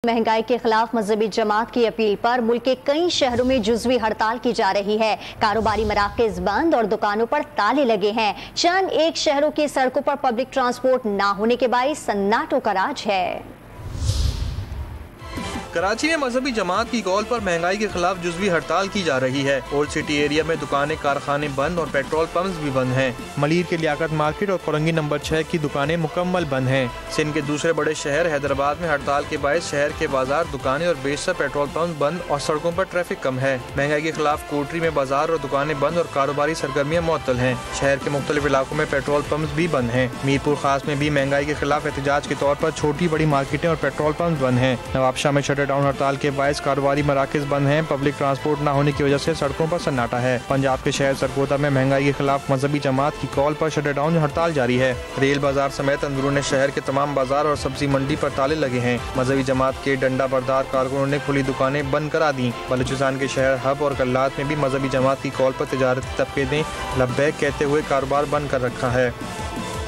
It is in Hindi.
महंगाई के खिलाफ मजहबी जमात की अपील पर मुल्क के कई शहरों में जुज़वी हड़ताल की जा रही है। कारोबारी मराकज़ बंद और दुकानों पर ताले लगे हैं। चंद एक शहरों की सड़कों पर पब्लिक ट्रांसपोर्ट ना होने के बाइस सन्नाटो का राज है। कराची में मजहबी जमात की कॉल पर महंगाई के खिलाफ जुज़वी हड़ताल की जा रही है। ओल्ड सिटी एरिया में दुकानें, कारखाने बंद और पेट्रोल पंप्स भी बंद हैं। मलीर के लियाकत मार्केट और कोरंगी नंबर 6 की दुकानें मुकम्मल बंद हैं। सिंध के दूसरे बड़े शहर हैदराबाद में हड़ताल के बायस शहर के बाजार, दुकानें और बेशतर पेट्रोल पंप बंद और सड़कों पर ट्रैफिक कम है। महंगाई के खिलाफ कोटरी में बाजार और दुकानें बंद और कारोबारी सरगर्मियाँ मुअत्तल हैं। शहर के मुख्तलिफ इलाकों में पेट्रोल पंप भी बंद हैं। मीरपुर खास में भी महंगाई के खिलाफ एहतजाज के तौर पर छोटी बड़ी मार्केटें और पेट्रोल पंप बंद हैं। नवाबशाह में शटर डाउन हड़ताल के बायस कारोबारी मराकज़ बंद हैं। पब्लिक ट्रांसपोर्ट न होने की वजह से सड़कों पर सन्नाटा है। पंजाब के शहर सरगोदा में महंगाई के खिलाफ मजहबी जमात की कॉल पर शटर डाउन हड़ताल जारी है। रेल बाजार समेत अंदरूनी शहर के तमाम बाजार और सब्जी मंडी पर ताले लगे हैं। मजहबी जमात के डंडा बरदार कारकुनों ने खुली दुकानें बंद करा दी। बलूचिस्तान के शहर हब और कल्लात में भी मजहबी जमात की कॉल पर तिजारती तबके ने लब्बैक कहते हुए कारोबार बंद कर रखा है।